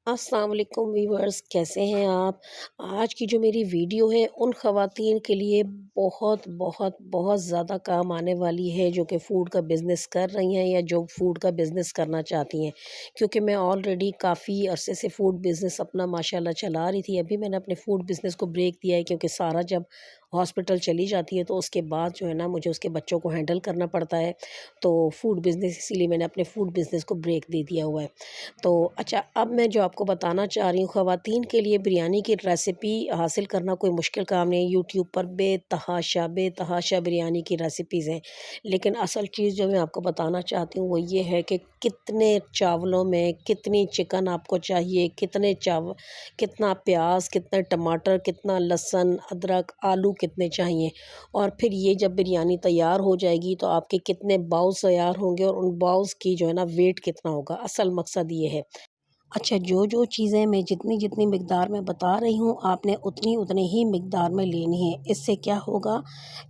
अस्सलाम वालेकुम वीवर्स, कैसे हैं आप। आज की जो मेरी वीडियो है उन ख़वातीन के लिए बहुत बहुत बहुत ज़्यादा काम आने वाली है जो कि फ़ूड का बिज़नेस कर रही हैं या जो फ़ूड का बिज़नेस करना चाहती हैं। क्योंकि मैं ऑलरेडी काफ़ी अरसे से फ़ूड बिज़नेस अपना माशाल्लाह चला रही थी। अभी मैंने अपने फ़ूड बिज़नेस को ब्रेक दिया है क्योंकि सारा जब हॉस्पिटल चली जाती है तो उसके बाद जो है ना मुझे उसके बच्चों को हैंडल करना पड़ता है। तो फ़ूड बिज़नेस इसीलिए मैंने अपने फ़ूड बिज़नेस को ब्रेक दे दिया हुआ है। तो अच्छा, अब मैं जो आपको बताना चाह रही हूँ, ख़वातीन के लिए बिरयानी की रेसिपी हासिल करना कोई मुश्किल काम नहीं है। यूट्यूब पर बेतहाशा बेतहाशा बिरयानी की रेसिपीज़ हैं। लेकिन असल चीज़ जो मैं आपको बताना चाहती हूँ वो ये है कि कितने चावलों में कितनी चिकन आपको चाहिए, कितना प्याज, कितने टमाटर, कितना लहसुन, अदरक, आलू कितने चाहिए। और फिर ये जब बिरयानी तैयार हो जाएगी तो आपके कितने बाउल्स तैयार होंगे और उन बाउल्स की जो है ना वेट कितना होगा। असल मकसद ये है। अच्छा, जो चीज़ें मैं जितनी-जितनी मिक़दार में बता रही हूँ, आपने उतनी ही मिक़दार में लेनी है। इससे क्या होगा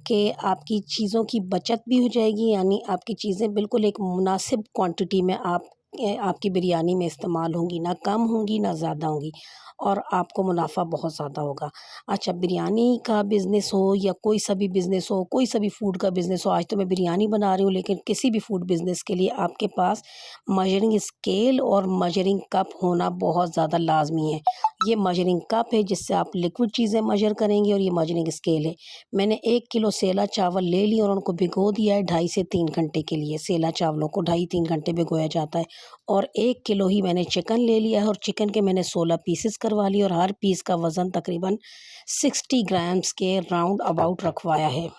कि आपकी चीज़ों की बचत भी हो जाएगी, यानी आपकी चीज़ें बिल्कुल एक मुनासिब क्वांटिटी में आपकी बिरयानी में इस्तेमाल होंगी, ना कम होंगी, ना ज़्यादा होंगी और आपको मुनाफ़ा बहुत ज़्यादा होगा। अच्छा, बिरयानी का बिज़नेस हो या कोई सा भी बिज़नेस हो, कोई सा भी फ़ूड का बिज़नेस हो, आज तो मैं बिरयानी बना रही हूँ, लेकिन किसी भी फ़ूड बिज़नेस के लिए आपके पास मेजरिंग स्केल और मेजरिंग कप होना बहुत ज़्यादा लाज़मी है। ये मेजरिंग कप है जिससे आप लिक्विड चीज़ें मेजर करेंगे और ये मेजरिंग स्केल है। मैंने 1 किलो सेला चावल ले लिए और उनको भिगो दिया है ढाई से 3 घंटे के लिए। सेला चावलों को ढाई 3 घंटे भिगोया जाता है। और 1 किलो ही मैंने चिकन ले लिया है और चिकन के मैंने 16 पीसेस करवा लिए और हर पीस का वज़न तकरीबन 60 ग्राम्स के राउंड अबाउट रखवाया है।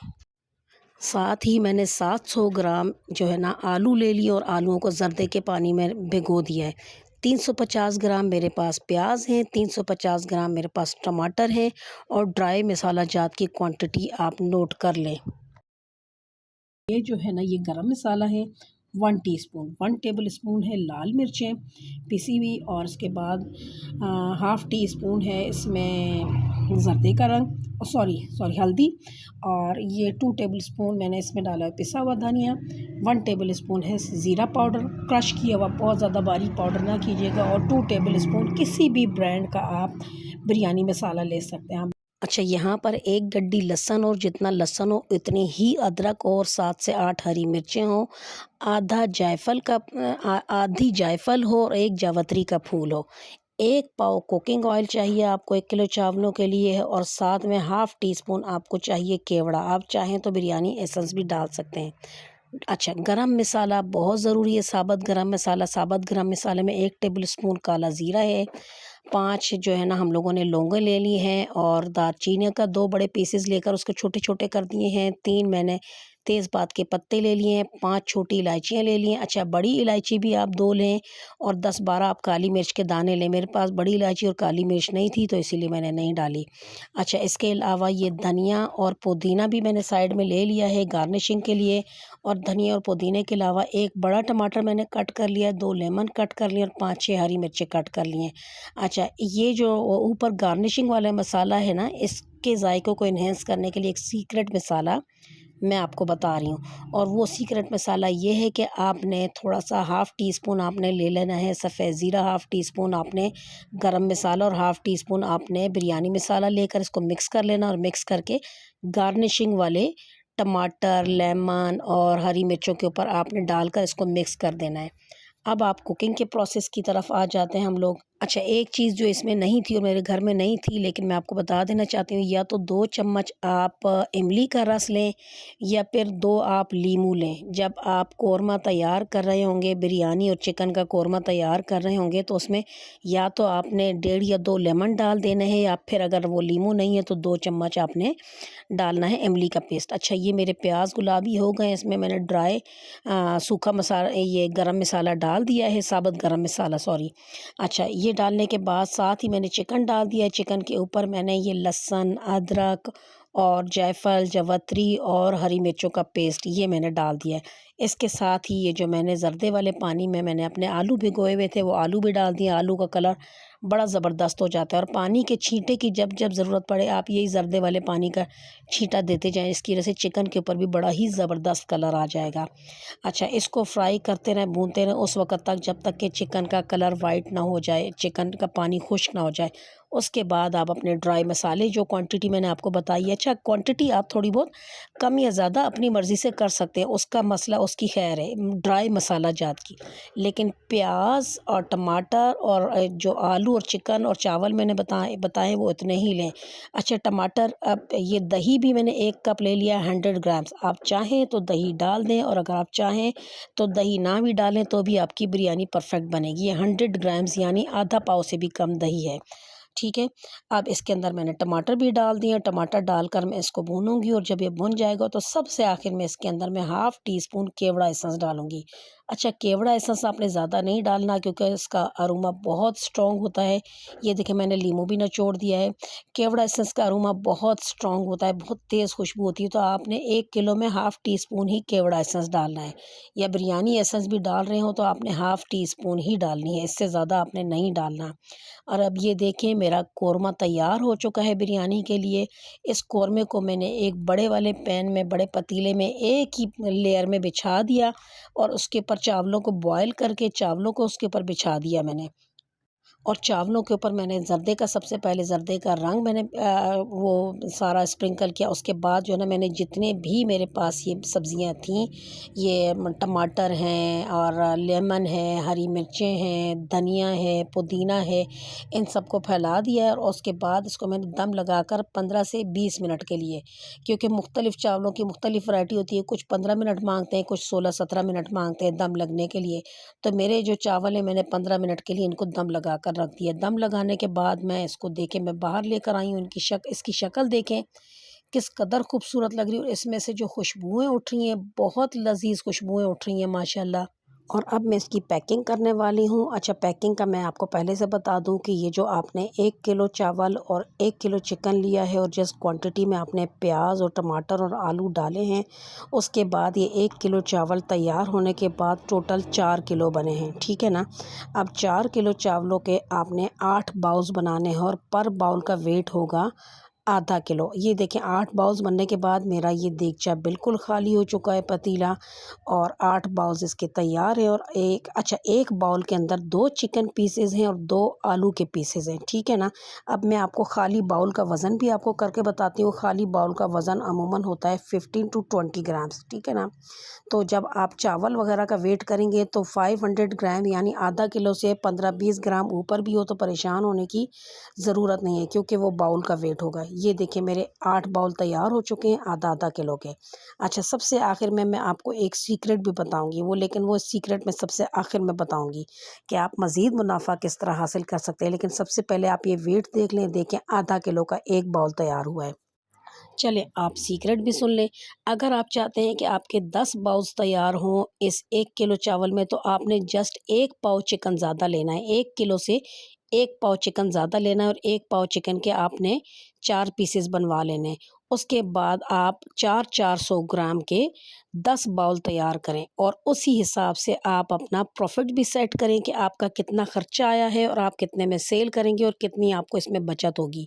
साथ ही मैंने 700 ग्राम जो है ना आलू ले लिए और आलूओं को ज़र्दे के पानी में भिगो दिया है। 350 ग्राम मेरे पास प्याज हैं, 350 ग्राम मेरे पास टमाटर हैं और ड्राई मसाला जात की क्वांटिटी आप नोट कर लें। ये जो है ना ये गरम मसाला है 1 टीस्पून, 1 टेबल स्पून है लाल मिर्चें पिसी हुई और उसके बाद हाफ़ टी स्पून है इसमें ज़र्दे का रंग, सॉरी सॉरी हल्दी। और ये 2 टेबल स्पून मैंने इसमें डाला है पिसा हुआ धनिया। 1 टेबल स्पून है ज़ीरा पाउडर क्रश किया हुआ, बहुत ज़्यादा बारीक पाउडर ना कीजिएगा। और 2 टेबल स्पून किसी भी ब्रांड का आप बिरयानी मसाला ले सकते हैं। अच्छा, यहाँ पर 1 गड्डी लहसुन और जितना लहसुन हो उतनी ही अदरक और 7 से 8 हरी मिर्चें हों, आधी जायफ़ल हो और 1 जावित्री का फूल हो। 1 पाव कुकिंग ऑयल चाहिए आपको 1 किलो चावलों के लिए है और साथ में हाफ़ टी स्पून आपको चाहिए केवड़ा। आप चाहें तो बिरयानी एसेंस भी डाल सकते हैं। अच्छा, गरम मसाला बहुत ज़रूरी है, साबुत गरम मसाले में 1 टेबल स्पून काला ज़ीरा है, 5 जो है ना हम लोगों ने लौंगें ले ली हैं और दालचीनी का 2 बड़े पीसेस लेकर उसको छोटे-छोटे कर दिए हैं, 3 मैंने तेज़पात के पत्ते ले लिए हैं, 5 छोटी इलायचियाँ ले ली हैं। अच्छा, बड़ी इलायची भी आप 2 लें और 10-12 आप काली मिर्च के दाने लें। मेरे पास बड़ी इलायची और काली मिर्च नहीं थी तो इसीलिए मैंने नहीं डाली। अच्छा, इसके अलावा ये धनिया और पुदीना भी मैंने साइड में ले लिया है गार्निशिंग के लिए। और धनिया और पुदीने के अलावा 1 बड़ा टमाटर मैंने कट कर लिया है, 2 लेमन कट कर लिए और 5-6 हरी मिर्चें कट कर ली हैं। अच्छा, ये जो ऊपर गार्निशिंग वाला मसाला है ना, इसके जायकों को एनहांस करने के लिए एक सीक्रेट मसाला मैं आपको बता रही हूँ और वो सीक्रेट मसाला ये है कि आपने थोड़ा-सा हाफ़ टी स्पून आपने ले लेना है सफ़ेद ज़ीरा, हाफ़ टी स्पून आपने गरम मसाला और हाफ़ टी स्पून आपने बिरयानी मसाला लेकर इसको मिक्स कर लेना और मिक्स करके गार्निशिंग वाले टमाटर, लेमन और हरी मिर्चों के ऊपर आपने डालकर इसको मिक्स कर देना है। अब आप कुकिंग के प्रोसेस की तरफ आ जाते हैं हम लोग। अच्छा, एक चीज़ जो इसमें नहीं थी और मेरे घर में नहीं थी लेकिन मैं आपको बता देना चाहती हूँ, या तो 2 चम्मच आप इमली का रस लें या फिर 2 आप लीमू लें। जब आप कोरमा तैयार कर रहे होंगे, बिरयानी और चिकन का कोरमा तैयार कर रहे होंगे तो उसमें या तो आपने 1.5 या 2 लेमन डाल देने हैं या फिर अगर वो लीमू नहीं है तो 2 चम्मच आपने डालना है इमली का पेस्ट। अच्छा, ये मेरे प्याज गुलाबी हो गए, इसमें मैंने ड्राई सूखा मसाला ये गरम मसाला डाल दिया है, साबुत गरम मसाला सॉरी। अच्छा, ये डालने के बाद साथ ही मैंने चिकन डाल दिया है। चिकन के ऊपर मैंने ये लहसुन, अदरक और जायफ़ल, जावित्री और हरी मिर्चों का पेस्ट ये मैंने डाल दिया है। इसके साथ ही ये जो मैंने ज़र्दे वाले पानी में मैंने अपने आलू भिगोए हुए थे वो आलू भी डाल दिए। आलू का कलर बड़ा ज़बरदस्त हो जाता है और पानी के छींटे की जब जब ज़रूरत पड़े आप यही ज़र्दे वाले पानी का छींटा देते जाएँ। इसकी वजह से चिकन के ऊपर भी बड़ा ही ज़बरदस्त कलर आ जाएगा। अच्छा, इसको फ्राई करते रहें, भूनते रहें उस वक़्त तक जब तक कि चिकन का कलर वाइट ना हो जाए, चिकन का पानी खुश्क ना हो जाए। उसके बाद आप अपने ड्राई मसाले जो क्वांटिटी मैंने आपको बताई है, अच्छा क्वांटिटी आप थोड़ी बहुत कम या ज़्यादा अपनी मर्ज़ी से कर सकते हैं, उसका मसला उसकी खैर है ड्राई मसाला जात की। लेकिन प्याज़ और टमाटर और जो आलू और चिकन और चावल मैंने बताए वो इतने ही लें। अच्छा, टमाटर अब ये दही भी मैंने 1 कप ले लिया 100 ग्राम्स। आप चाहें तो दही डाल दें और अगर आप चाहें तो दही ना भी डालें तो भी आपकी बिरयानी परफ़ेक्ट बनेगी। ये 100 ग्राम्स यानी आधा पाव से भी कम दही है। ठीक है। अब इसके अंदर मैंने टमाटर भी डाल दिए। टमाटर डालकर मैं इसको भूनूँगी और जब ये भुन जाएगा तो सबसे आखिर में इसके अंदर मैं हाफ़ टी स्पून केवड़ा एसेंस डालूँगी। अच्छा, केवड़ा एसेंस आपने ज़्यादा नहीं डालना क्योंकि इसका अरोमा बहुत स्ट्रॉन्ग होता है। ये देखिए मैंने लींबू भी निचोड़ दिया है। केवड़ा एसेंस का अरोमा बहुत स्ट्रॉन्ग होता है, बहुत तेज़ खुशबू होती है, तो आपने 1 किलो में हाफ़ टी स्पून ही केवड़ा एसेंस डालना है। या बिरयानी एसेंस भी डाल रहे हो तो आपने हाफ़ टी स्पून ही डालनी है, इससे ज़्यादा आपने नहीं डालना। और अब ये देखें मेरा कोरमा तैयार हो चुका है बिरयानी के लिए। इस कोरमे को मैंने एक बड़े वाले पैन में, बड़े पतीले में एक ही लेयर में बिछा दिया और उसके ऊपर चावलों को बॉयल करके चावलों को उसके ऊपर बिछा दिया मैंने। और चावलों के ऊपर मैंने ज़र्दे का सबसे पहले ज़र्दे का रंग मैंने वो सारा स्प्रिंकल किया। उसके बाद जो है ना मैंने जितने भी मेरे पास ये सब्ज़ियाँ थीं, ये टमाटर हैं और लेमन है, हरी मिर्चें हैं, धनिया है, पुदीना है, इन सबको फैला दिया और उसके बाद इसको मैंने दम लगाकर 15 से 20 मिनट के लिए, क्योंकि मुख्तलिफ़ चावलों की मुख्तलिफ़ वैरायटी होती है, कुछ 15 मिनट माँगते हैं, कुछ 16-17 मिनट माँगते हैं दम लगने के लिए। तो मेरे जो चावल हैं मैंने 15 मिनट के लिए इनको दम लगा कर रख दिया। दम लगाने के बाद मैं इसको देखें मैं बाहर लेकर आई हूँ, इसकी शक्ल देखें किस कदर खूबसूरत लग रही है और इसमें से जो खुशबुएँ उठ रही हैं, बहुत लज़ीज़ खुशबुएँ उठ रही हैं माशाल्लाह। और अब मैं इसकी पैकिंग करने वाली हूँ। अच्छा, पैकिंग का मैं आपको पहले से बता दूँ कि ये जो आपने 1 किलो चावल और 1 किलो चिकन लिया है और जिस क्वांटिटी में आपने प्याज और टमाटर और आलू डाले हैं, उसके बाद ये 1 किलो चावल तैयार होने के बाद टोटल 4 किलो बने हैं, ठीक है ना? अब 4 किलो चावलों के आपने 8 बाउल्स बनाने हैं और पर बाउल का वेट होगा आधा किलो। ये देखें 8 बाउल्स बनने के बाद मेरा ये देगचा बिल्कुल खाली हो चुका है पतीला और 8 बाउल्स इसके तैयार हैं और एक बाउल के अंदर 2 चिकन पीसेस हैं और 2 आलू के पीसेस हैं, ठीक है ना? अब मैं आपको खाली बाउल का वज़न भी आपको करके बताती हूँ। खाली बाउल का वज़न अमूमन होता है 15 टू 20 ग्राम्स, ठीक है ना? तो जब आप चावल वगैरह का वेट करेंगे तो 500 ग्राम यानी आधा किलो से 15-20 ग्राम ऊपर भी हो तो परेशान होने की ज़रूरत नहीं है क्योंकि वो बाउल का वेट होगा। ये देखिए मेरे 8 बाउल तैयार हो चुके हैं आधा-आधा किलो के। अच्छा, सबसे आखिर में मैं आपको एक सीक्रेट भी बताऊँगी लेकिन वो सीक्रेट मैं सबसे आखिर में बताऊँगी कि आप मज़ीद मुनाफ़ा किस तरह हासिल कर सकते हैं। लेकिन सबसे पहले आप ये वेट देख लें, देखें आधा किलो का 1 बाउल तैयार हुआ है। चलें आप सीक्रेट भी सुन लें। अगर आप चाहते हैं कि आपके 10 बाउल्स तैयार हों इस 1 किलो चावल में तो आपने जस्ट 1 पाव चिकन ज़्यादा लेना है। 1 किलो से 1 पाव चिकन ज़्यादा लेना है और 1 पाव चिकन के आपने 4 पीसेस बनवा लेने हैं। उसके बाद आप 400 ग्राम के 10 बाउल तैयार करें और उसी हिसाब से आप अपना प्रॉफ़िट भी सेट करें कि आपका कितना खर्चा आया है और आप कितने में सेल करेंगे और कितनी आपको इसमें बचत होगी।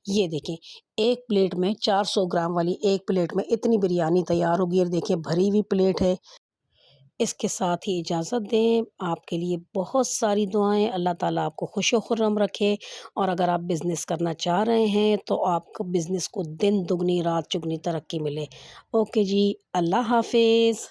ये देखें, एक प्लेट में 400 ग्राम वाली एक प्लेट में इतनी बिरयानी तैयार होगी और देखिए भरी हुई प्लेट है। इसके साथ ही इजाज़त दें, आपके लिए बहुत सारी दुआएँ, अल्लाह ताला आपको खुश-ओ-खुर्रम रखे और अगर आप बिज़नेस करना चाह रहे हैं तो आपको बिज़नेस को दिन दुगनी रात चुगनी तरक्की मिले। ओके जी, अल्लाह हाफ़िज़।